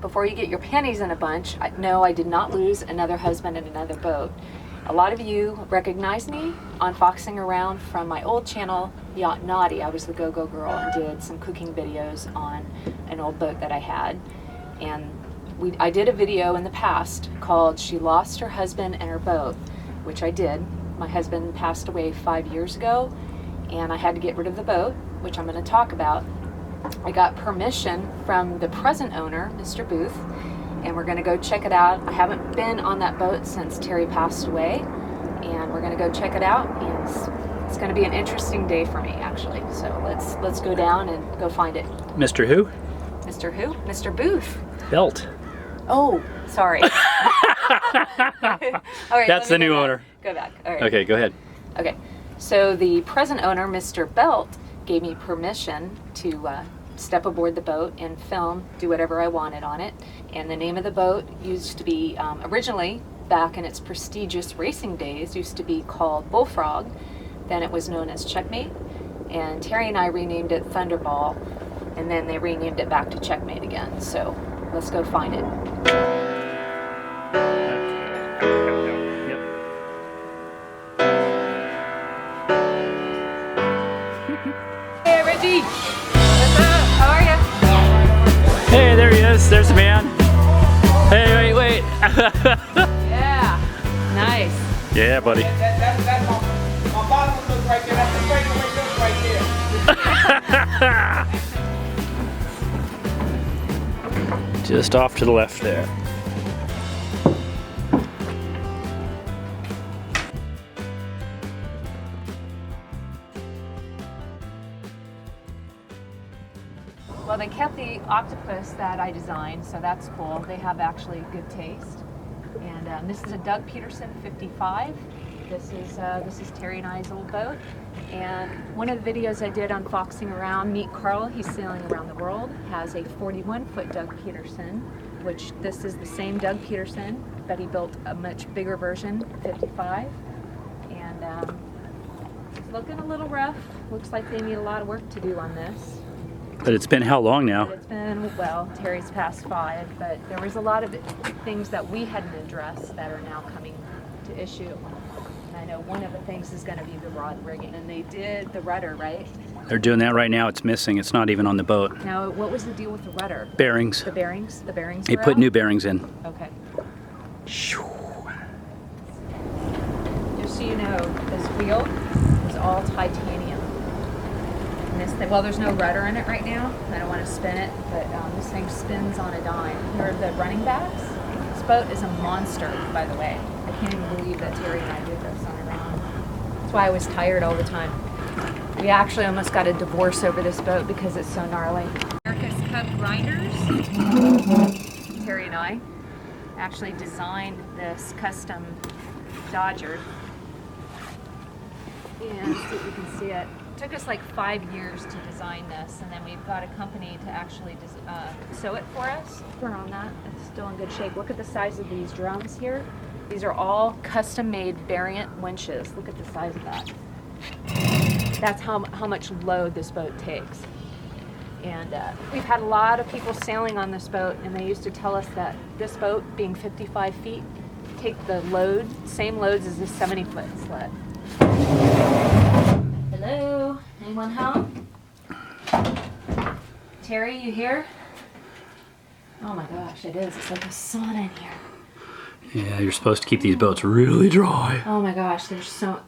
before you get your panties in a bunch, no, I did not lose another husband in another boat. A lot of you recognize me on Foxing Around from my old channel, Yachtnaughty. I was the go-go girl and did some cooking videos on an old boat that I had. And I did a video in the past called She Lost Her Husband and Her Boat, which I did. My husband passed away 5 years ago, and I had to get rid of the boat, which I'm going to talk about. I got permission from the present owner, Mr. Booth, and we're going to go check it out. I haven't been on that boat since Terry passed away, and we're going to go check it out. And it's going to be an interesting day for me, actually. So let's go down and go find it. Mr. Who? Mr. Who? Mr. Booth. Belt. Oh, sorry. All right, that's the new owner. Go back. All right. Okay, go ahead. Okay, so the present owner, Mr. Belt, gave me permission to step aboard the boat and film, do whatever I wanted on it. And the name of the boat used to be, originally, back in its prestigious racing days, used to be called Bullfrog. Then it was known as Checkmate. And Terry and I renamed it Thunderball, and then they renamed it back to Checkmate again. So let's go find it. Hey, Reggie. What's up? How are you? Hey, there he is. There's the man. Hey, wait. Yeah. Nice. Yeah, buddy. That's my bottom look right there. That's the breakaway look right there. Just off to the left there. Well, they kept the octopus that I designed, so that's cool. They have actually good taste. And this is a Doug Peterson 55. This is Terry and I's old boat. And one of the videos I did on Foxing Around, Meet Carl, he's sailing around the world, has a 41-foot Doug Peterson, which this is the same Doug Peterson, but he built a much bigger version, 55. And it's looking a little rough. Looks like they need a lot of work to do on this. But it's been how long now? It's been, well, Terry's past 5, but there was a lot of things that we hadn't addressed that are now coming to issue. And I know one of the things is going to be the rod rigging. And they did the rudder, right? They're doing that right now. It's missing. It's not even on the boat. Now, what was the deal with the rudder? Bearings. The bearings? The bearings They were put out? new bearings in. Okay. Shoo. Just so you know, this wheel is all titanium. And this thing, well, there's no rudder in it right now. I don't want to spin it, but this thing spins on a dime. Here are the running backs. This boat is a monster, by the way. I can't even believe that Terry and I did this on our own. That's why I was tired all the time. We actually almost got a divorce over this boat because it's so gnarly. America's Cup grinders. Terry and I actually designed this custom Dodger. And see if you can see it. It took us like 5 years to design this, and then we've got a company to actually sew it for us. We're on that. It's still in good shape. Look at the size of these drums here. These are all custom-made variant winches. Look at the size of that. That's how much load this boat takes. And we've had a lot of people sailing on this boat, and they used to tell us that this boat, being 55 feet, take the load, same loads as a 70-foot sled. Hello? Anyone home? Terry, you here? Oh my gosh, it is. It's like a sauna in here. Yeah, you're supposed to keep these boats really dry. Oh my gosh, there's so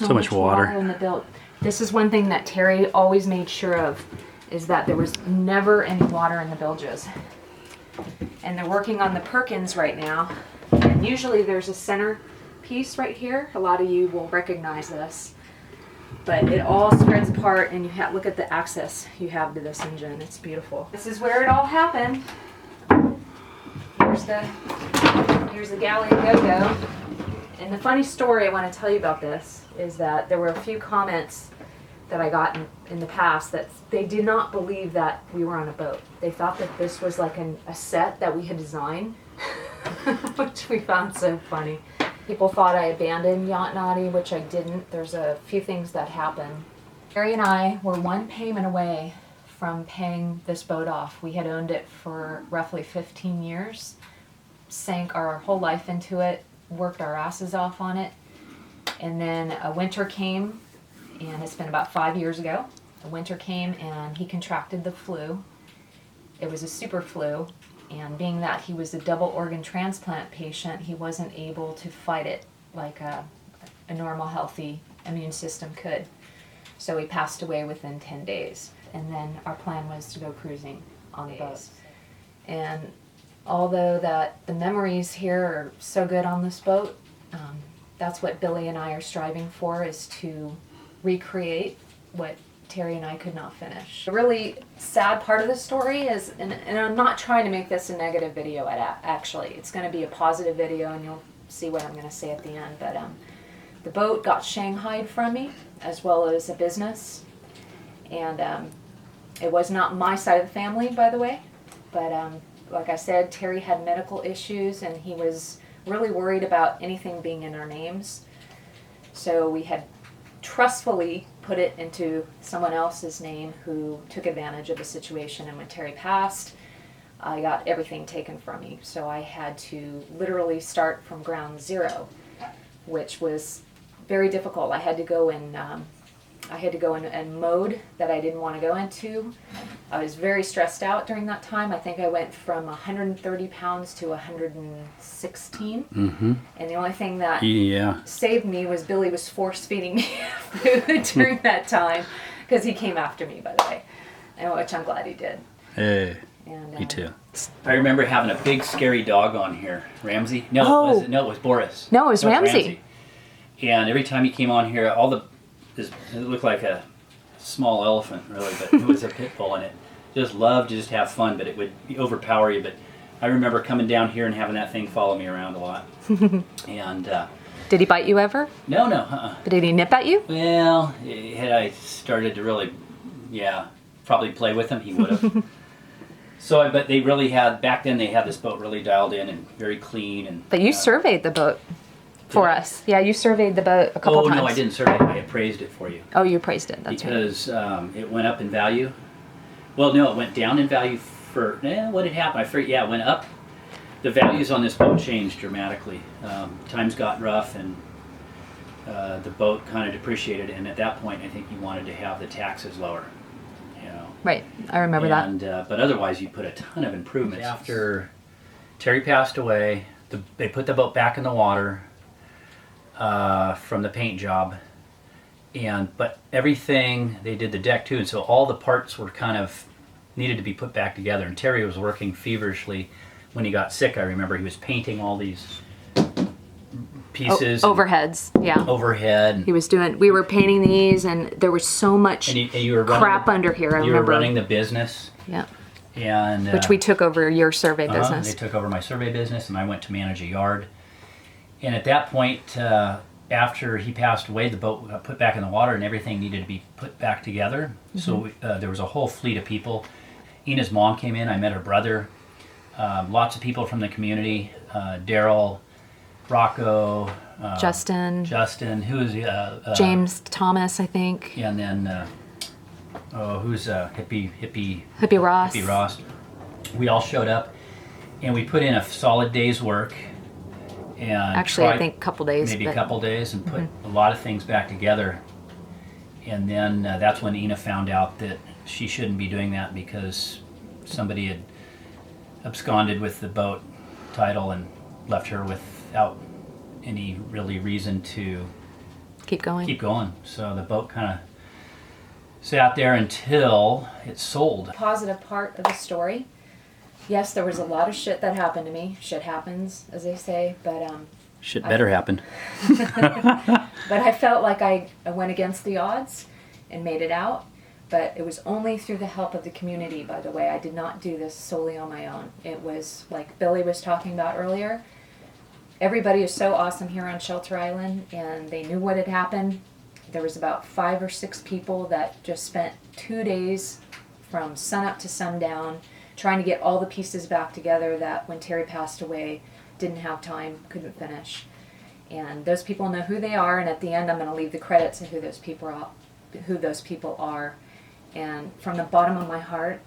much water in the boat. This is one thing that Terry always made sure of, is that there was never any water in the bilges. And they're working on the Perkins right now. And usually there's a center piece right here. A lot of you will recognize this. But it all spreads apart, and you look at the access you have to this engine. It's beautiful. This is where it all happened. Here's the galley go-go. And the funny story I want to tell you about this is that there were a few comments that I got in the past that they did not believe that we were on a boat. They thought that this was like a set that we had designed, which we found so funny. People thought I abandoned Yachtnaughty, which I didn't. There's a few things that happened. Terry and I were one payment away from paying this boat off. We had owned it for roughly 15 years, sank our whole life into it, worked our asses off on it, and then a winter came, and it's been about 5 years ago. The winter came and he contracted the flu. It was a super flu, and being that he was a double organ transplant patient, he wasn't able to fight it like a normal healthy immune system could. So he passed away within 10 days. And then our plan was to go cruising on the boat. And although that the memories here are so good on this boat, that's what Billy and I are striving for, is to recreate what Terry and I could not finish. The really sad part of the story is, and I'm not trying to make this a negative video, actually. It's going to be a positive video, and you'll see what I'm going to say at the end. But the boat got shanghaied from me, as well as a business. And it was not my side of the family, by the way. But like I said, Terry had medical issues, and he was really worried about anything being in our names. So we had trustfully put it into someone else's name who took advantage of the situation. And when Terry passed, I got everything taken from me. So I had to literally start from ground zero, which was very difficult. I had to go in mode that I didn't want to go into. I was very stressed out during that time. I think I went from 130 pounds to 116. Mm-hmm. And the only thing that Yeah. saved me was Billy was force feeding me food during that time, because he came after me, by the way, and which I'm glad he did. Hey, And, me too. I remember having a big scary dog on here. Ramsey? No, Oh. it wasn't. No, it was Boris. No, it was Ramsey. And every time he came on here, it looked like a small elephant, really, but it was a pit bull in it. Just loved to just have fun, but it would overpower you. But I remember coming down here and having that thing follow me around a lot. And Did he bite you ever? no. But did he nip at you? Well, had I started to really, probably play with him, he would have. But they really had, back then they had this boat really dialed in and very clean. And But you surveyed the boat for us. Yeah, you surveyed the boat a couple times. Oh, no, I didn't survey it. I appraised it for you. Oh, you appraised it. That's right. Because it went up in value. Well, no, it went down in value for, what had happened? I forget, it went up. The values on this boat changed dramatically. Times got rough, and the boat kind of depreciated, and at that point I think you wanted to have the taxes lower. Right, I remember and, but otherwise you put a ton of improvements. After Terry passed away, they put the boat back in the water from the paint job. But everything, they did the deck too, and so all the parts were kind of needed to be put back together. And Terry was working feverishly when he got sick. I remember he was painting all these pieces. Overheads, yeah. Overhead. We were painting these, and there was so much And you were crap under here, I remember. You were running the business. Yeah. And Which we took over your survey business. They took over my survey business, and I went to manage a yard. And at that point, after he passed away, the boat got put back in the water, and everything needed to be put back together. Mm-hmm. So there was a whole fleet of people. Ina's mom came in. I met her brother. Lots of people from the community. Daryl, Rocco, Justin, who is James Thomas, I think. And then who's Hippie Ross. Hippie Ross. We all showed up, and we put in a solid day's work. And actually, I think a couple days. Maybe a couple days, and put a lot of things back together. And then that's when Ina found out that she shouldn't be doing that, because somebody had absconded with the boat title and left her without any really reason to keep going. So the boat kind of sat there until it sold. The positive part of the story, yes, there was a lot of shit that happened to me. Shit happens, as they say, but shit better happen. But I felt like I went against the odds and made it out. But it was only through the help of the community, by the way. I did not do this solely on my own. It was like Billy was talking about earlier. Everybody is so awesome here on Shelter Island, and they knew what had happened. There was about 5 or 6 people that just spent 2 days from sunup to sundown trying to get all the pieces back together that when Terry passed away, didn't have time, couldn't finish. And those people know who they are, and at the end I'm going to leave the credits of who those people are. And from the bottom of my heart,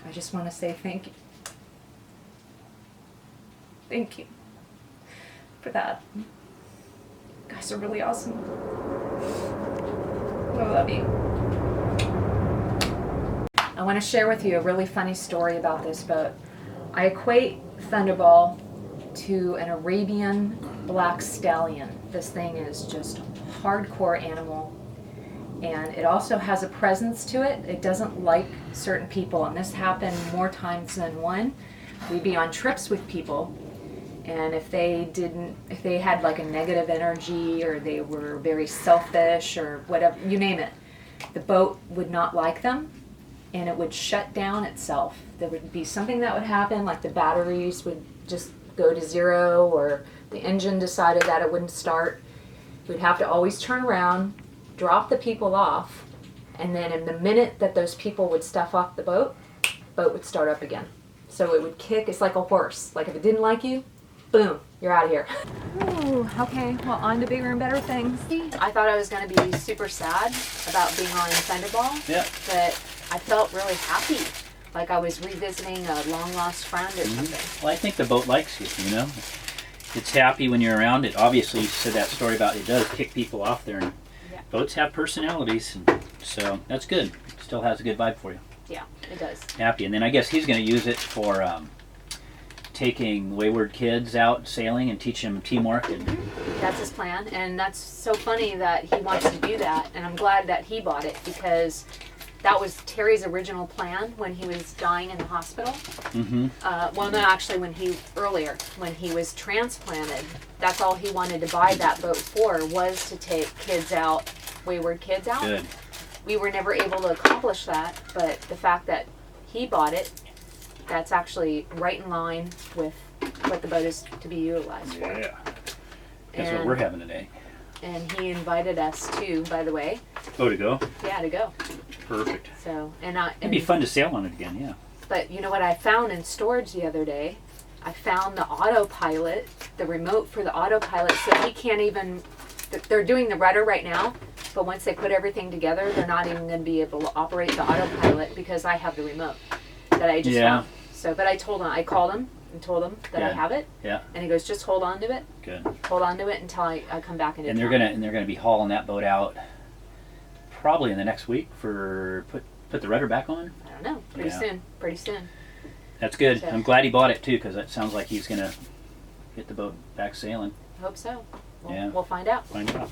I just want to say thank you. Thank you for that. You guys are really awesome. I love you. I want to share with you a really funny story about this boat. I equate Thunderball to an Arabian black stallion. This thing is just hardcore animal, and it also has a presence to it. It doesn't like certain people, and this happened more times than one. We'd be on trips with people, and if they had like a negative energy, or they were very selfish, or whatever, you name it, the boat would not like them, and it would shut down itself. There would be something that would happen, like the batteries would just go to zero, or the engine decided that it wouldn't start. We'd have to always turn around, drop the people off, and then in the minute that those people would step off the boat would start up again. So it would kick. It's like a horse. Like if it didn't like you, boom, you're out of here. Ooh, okay, well, on to bigger and better things. I thought I was going to be super sad about being on Thunderball, Yeah. but I felt really happy, like I was revisiting a long-lost friend or something. Well, I think the boat likes you, you know? It's happy when you're around it. Obviously, you said that story about it does kick people off there. And Yeah. boats have personalities, and so that's good. It still has a good vibe for you. Yeah, it does. Happy. And then I guess he's going to use it for taking wayward kids out sailing and teaching them teamwork. And That's his plan, and that's so funny that he wants to do that, and I'm glad that he bought it, because that was Terry's original plan when he was dying in the hospital. Well, no, actually, when he was transplanted, that's all he wanted to buy that boat for, was to take kids out, wayward kids out. good. We were never able to accomplish that, but the fact that he bought it, that's actually right in line with what the boat is to be utilized for. Yeah. That's what And- we're having today. And he invited us too, by the way. Oh, to go? Yeah, to go. Perfect. So, It'd be fun to sail on it again, yeah. But you know what I found in storage the other day? I found the autopilot, the remote for the autopilot, so he can't even, they're doing the rudder right now, but once they put everything together, they're not even going to be able to operate the autopilot because I have the remote that I just Yeah. found. So, but I called him and told him that I Good. have it, Yeah, and he goes, just hold on to it. good. Hold on to it until I come back into And they're town. gonna be hauling that boat out probably in the next week for put the rudder back on. I don't know. Pretty Yeah. soon. Pretty soon. That's good. So- I'm glad he bought it too, because that sounds like he's gonna get the boat back sailing. I hope so. Yeah. We'll find out. Find out.